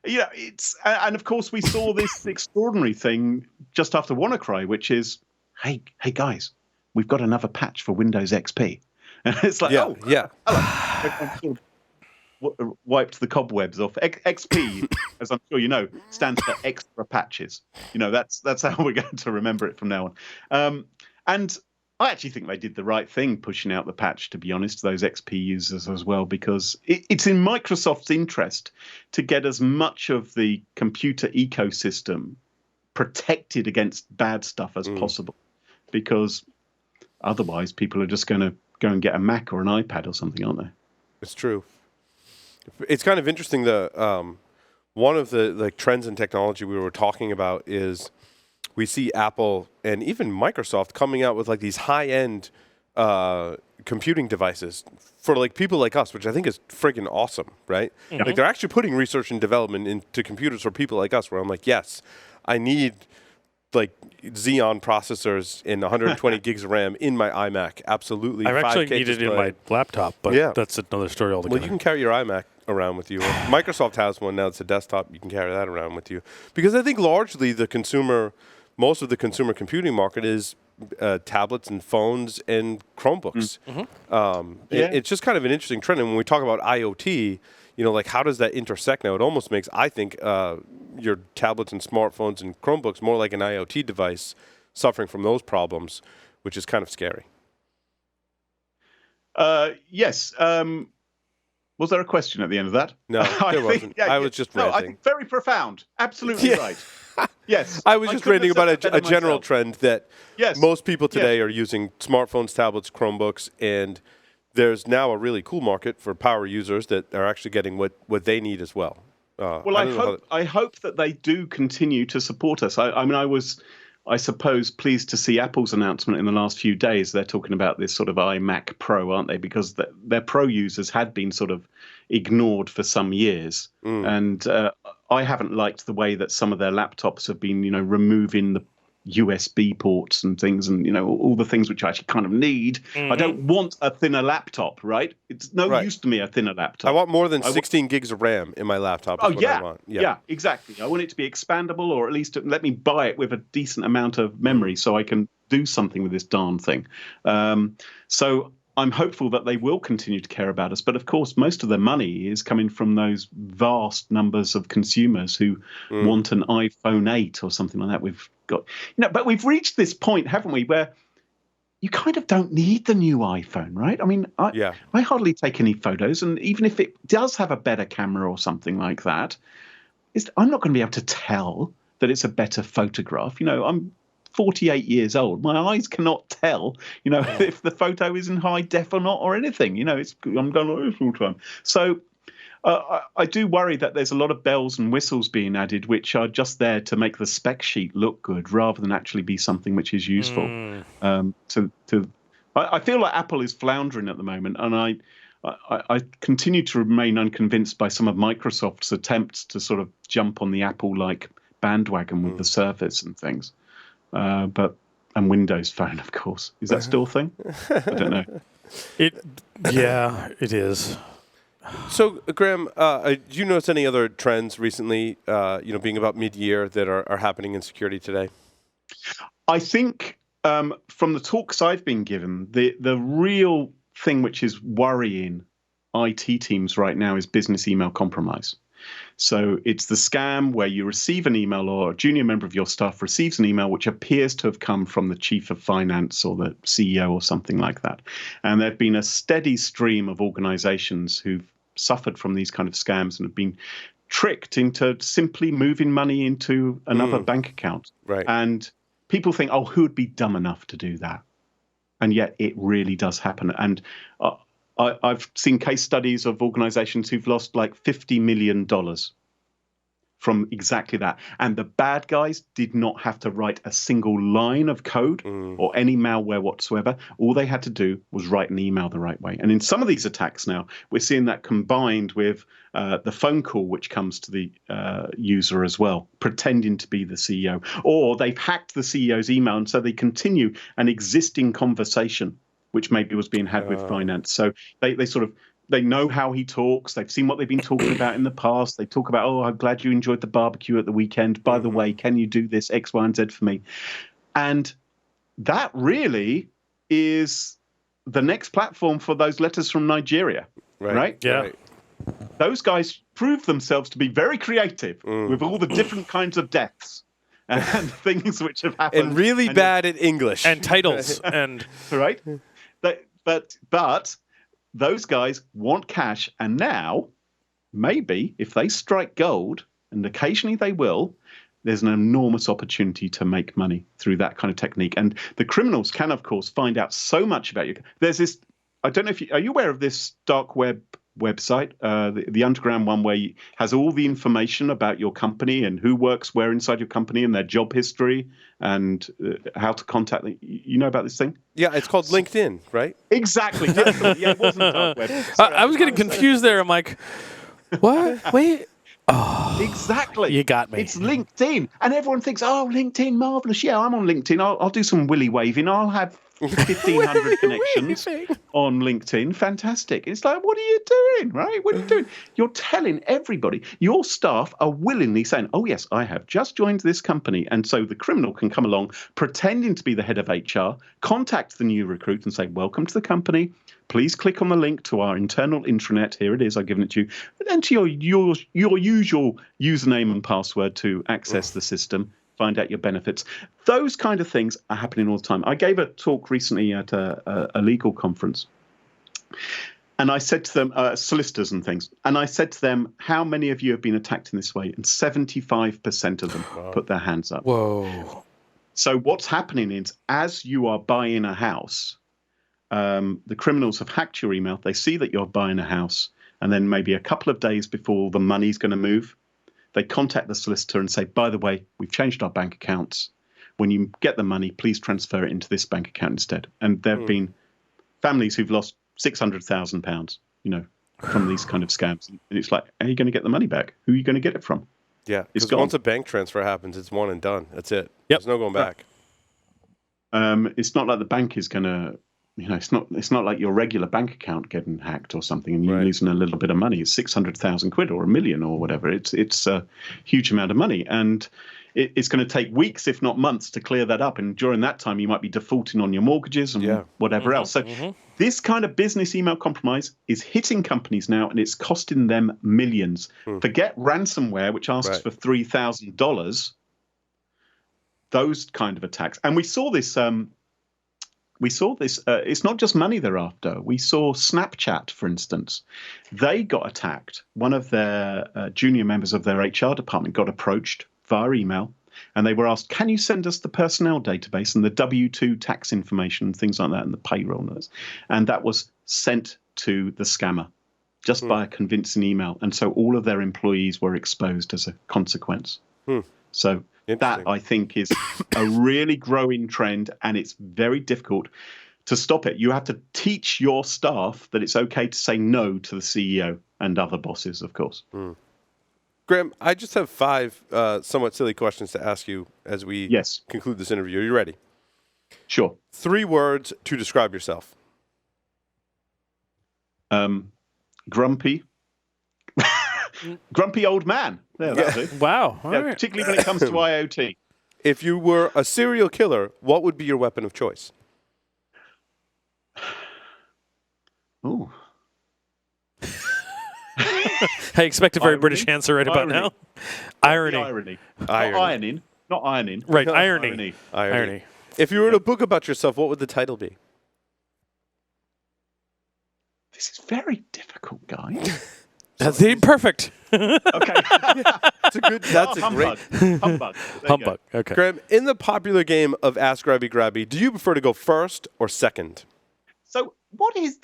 It's and of course we saw this extraordinary thing just after WannaCry, which is, hey guys, we've got another patch for Windows XP, and it's like, hello. Wiped the cobwebs off. XP, as I'm sure you know, stands for extra patches. That's how we're going to remember it from now on. And I actually think they did the right thing pushing out the patch, to be honest, those XP users as well, because it's in Microsoft's interest to get as much of the computer ecosystem protected against bad stuff as possible, because otherwise people are just going to go and get a Mac or an iPad or something, aren't they? It's true. It's kind of interesting. One of the trends in technology we were talking about is we see Apple and even Microsoft coming out with like these high-end computing devices for like people like us, which I think is friggin' awesome, right? Like they're actually putting research and development into computers for people like us, where I'm like, yes, I need like Xeon processors and 120 gigs of RAM in my iMac. Absolutely. I've actually 5K needed it in display. my laptop, but that's another story altogether. Well, you can carry your iMac around with you. Microsoft has one now. It's a desktop. You can carry that around with you. Because I think largely most of the consumer computing market is tablets and phones and Chromebooks. It's just kind of an interesting trend. And when we talk about IoT, like how does that intersect now? It almost makes, I think, your tablets and smartphones and Chromebooks more like an IoT device suffering from those problems, which is kind of scary. Yes. Was there a question at the end of that? No, there wasn't. I was just ranting. I think very profound. Absolutely right. Yes. I was just ranting about a general trend that most people today are using smartphones, tablets, Chromebooks, and there's now a really cool market for power users that are actually getting what they need as well. I hope that they do continue to support us. I mean, I was, I suppose, pleased to see Apple's announcement in the last few days. They're talking about this sort of iMac Pro, aren't they? Because their Pro users had been sort of ignored for some years. And I haven't liked the way that some of their laptops have been, removing the USB ports and things, and all the things which I actually kind of need. I don't want a thinner laptop, right? It's no use to me, a thinner laptop. I want more than 16 gigs of RAM in my laptop. I want. Yeah, exactly. I want it to be expandable, or at least let me buy it with a decent amount of memory so I can do something with this darn thing. So I'm hopeful that they will continue to care about us. But of course, most of their money is coming from those vast numbers of consumers who want an iPhone 8 or something like that. We've got, but we've reached this point, haven't we, where you kind of don't need the new iPhone, right? I mean, I hardly take any photos. And even if it does have a better camera or something like that, I'm not going to be able to tell that it's a better photograph. I'm 48 years old. My eyes cannot tell, if the photo is in high def or not, or anything. I'm going like this all the time. So I do worry that there's a lot of bells and whistles being added, which are just there to make the spec sheet look good, rather than actually be something which is useful. I feel like Apple is floundering at the moment, and I continue to remain unconvinced by some of Microsoft's attempts to sort of jump on the Apple-like bandwagon with the Surface and things. And Windows Phone, of course. Is that still a thing? I don't know. It is. So, Graham, do you notice any other trends recently, being about mid-year, that are happening in security today? I think from the talks I've been given, the real thing which is worrying IT teams right now is business email compromise. So it's the scam where you receive an email, or a junior member of your staff receives an email which appears to have come from the chief of finance or the CEO or something like that. And there have been a steady stream of organizations who've suffered from these kind of scams and have been tricked into simply moving money into another bank account. Right. And people think, who would be dumb enough to do that? And yet it really does happen. And I've seen case studies of organizations who've lost like $50 million from exactly that. And the bad guys did not have to write a single line of code or any malware whatsoever. All they had to do was write an email the right way. And in some of these attacks now, we're seeing that combined with the phone call which comes to the user as well, pretending to be the CEO. Or they've hacked the CEO's email, and so they continue an existing conversation which maybe was being had with finance. So they know how he talks. They've seen what they've been talking about in the past. They talk about, I'm glad you enjoyed the barbecue at the weekend. By the way, can you do this X, Y, and Z for me? And that really is the next platform for those letters from Nigeria, right? Yeah. Right. Those guys prove themselves to be very creative with all the different kinds of deaths and things which have happened. And really bad at English. And titles. and right? But those guys want cash, and now maybe if they strike gold, and occasionally they will, there's an enormous opportunity to make money through that kind of technique. And the criminals can, of course, find out so much about you. There's this, I don't know if are you aware of this dark web website, the underground one where has all the information about your company and who works where inside your company and their job history and how to contact them. You know about this thing? Yeah, it's called LinkedIn, right? Exactly. Yeah, it wasn't dark web. I was getting confused there. I'm like, what? Wait. Exactly. You got me. It's LinkedIn. And everyone thinks, oh, LinkedIn, marvelous. Yeah, I'm on LinkedIn. I'll do some willy waving. I'll have 1,500 connections on LinkedIn. Fantastic. It's like, what are you doing, right? What are you doing? You're telling everybody, your staff are willingly saying, oh, yes, I have just joined this company. And so the criminal can come along pretending to be the head of HR, contact the new recruit and say, welcome to the company. Please click on the link to our internal intranet. Here it is. I've given it to you. And then to your usual username and password to access the system. Find out your benefits. Those kind of things are happening all the time. I gave a talk recently at a legal conference, and I said to them, solicitors and things, and I said to them, how many of you have been attacked in this way? And 75% of them put their hands up. Whoa. So what's happening is, as you are buying a house, the criminals have hacked your email. They see that you're buying a house, and then maybe a couple of days before the money's going to move, they contact the solicitor and say, by the way, we've changed our bank accounts. When you get the money, please transfer it into this bank account instead. And there have been families who've lost £600,000, from these kind of scams. And it's like, are you going to get the money back? Who are you going to get it from? Yeah, It's because gone. once a bank transfer happens, it's one and done. That's it. Yep. There's no going back. It's not like the bank is going to, it's not like your regular bank account getting hacked or something and you're losing a little bit of money. It's 600,000 quid or $1 million or whatever. It's a huge amount of money. And it's going to take weeks, if not months, to clear that up. And during that time, you might be defaulting on your mortgages and whatever else. So this kind of business email compromise is hitting companies now, and it's costing them millions. Forget ransomware, which asks for $3,000. Those kind of attacks. And we saw this. It's not just money they're after. We saw Snapchat, for instance. They got attacked. One of their junior members of their HR department got approached via email, and they were asked, can you send us the personnel database and the W-2 tax information and things like that and the payroll notes? And that was sent to the scammer just by a convincing email. And so all of their employees were exposed as a consequence. So that, I think, is a really growing trend, and it's very difficult to stop it. You have to teach your staff that it's okay to say no to the CEO and other bosses, of course. Graham, I just have 5 somewhat silly questions to ask you as we conclude this interview. Are you ready? Sure. 3 words to describe yourself. Grumpy. Grumpy old man. There, that'll do. Wow. All right. Particularly when it comes to IoT. If you were a serial killer, what would be your weapon of choice? Oh. I expect a very British answer right about now. Irony. Irony. Not ironing. Not ironing. Right, irony. Irony. If you wrote a book about yourself, what would the title be? This is very difficult, guys. That's perfect. Okay. That's a great Humbug. Humbug. Okay. Graham, in the popular game of Ask Grabby Grabby, do you prefer to go first or second? So what is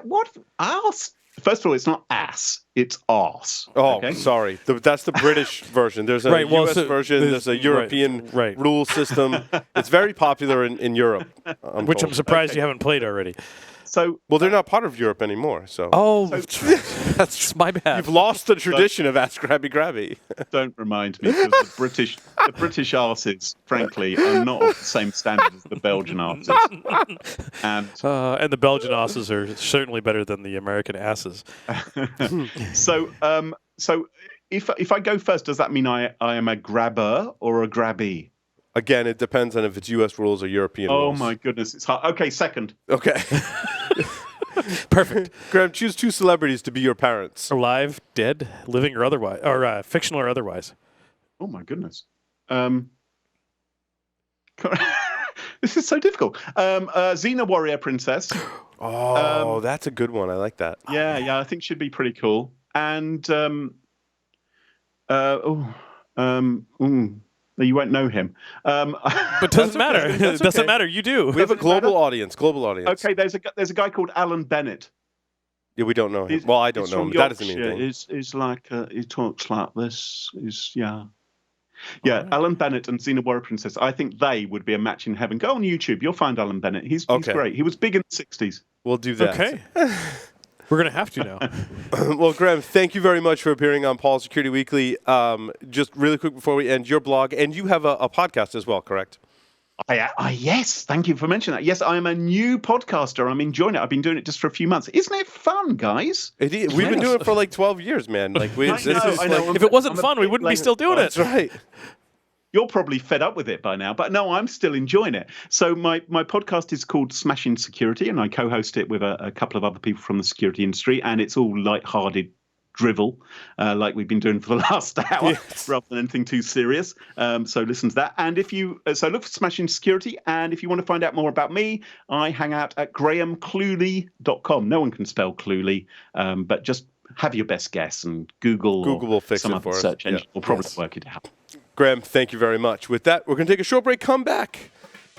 what ass? First of all, it's not ass, it's arse. Oh, okay? sorry. That's the British version. There's a US version. There's a European rule system. It's very popular in Europe. Which I'm surprised you haven't played already. So, well, they're not part of Europe anymore. So, that's my bad. You've lost the tradition of Ask Grabby Grabby. Don't remind me, because the British arses, frankly, are not of the same standard as the Belgian arses. And the Belgian asses are certainly better than the American asses. So if I go first, does that mean I am a grabber or a grabby? Again, it depends on if it's U.S. rules or European rules. Oh, my goodness. It's hard. Okay, second. Okay. Perfect. Graham, choose 2 celebrities to be your parents. Alive, dead, living or otherwise, or fictional or otherwise. Oh, my goodness. This is so difficult. Xena Warrior Princess. Oh, that's a good one. I like that. Yeah, I think she'd be pretty cool. And you won't know him. But doesn't matter. It doesn't matter. You do. We have a global audience. Okay, there's a guy called Alan Bennett. Yeah, we don't know him. Well, I don't know him. But that doesn't mean anything. He's like he talks like this. Yeah. Alan Bennett and Xena Warrior Princess. I think they would be a match in heaven. Go on YouTube. You'll find Alan Bennett. He's great. He was big in the 60s. We'll do that. Okay. We're going to have to now. Well, Graham, thank you very much for appearing on Paul Security Weekly. Just really quick before we end, your blog, and you have a podcast as well, correct? Yes, thank you for mentioning that. Yes, I am a new podcaster. I'm enjoying it. I've been doing it just for a few months. Isn't it fun, guys? We've been doing it for like 12 years, man. Like I know. If it wasn't fun, we wouldn't be still doing it. That's right. You're probably fed up with it by now, but no, I'm still enjoying it. So my podcast is called Smashing Security, and I co-host it with a couple of other people from the security industry, and it's all light-hearted drivel, like we've been doing for the last hour, rather than anything too serious. So listen to that. And if you look for Smashing Security, and if you want to find out more about me, I hang out at grahamclulley.com. No one can spell Cluley, but just have your best guess, and Google will fix some it other for us. search engine will probably work it out. Graham, thank you very much. With that, we're going to take a short break, come back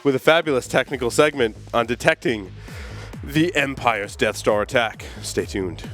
with a fabulous technical segment on detecting the Empire's Death Star attack. Stay tuned.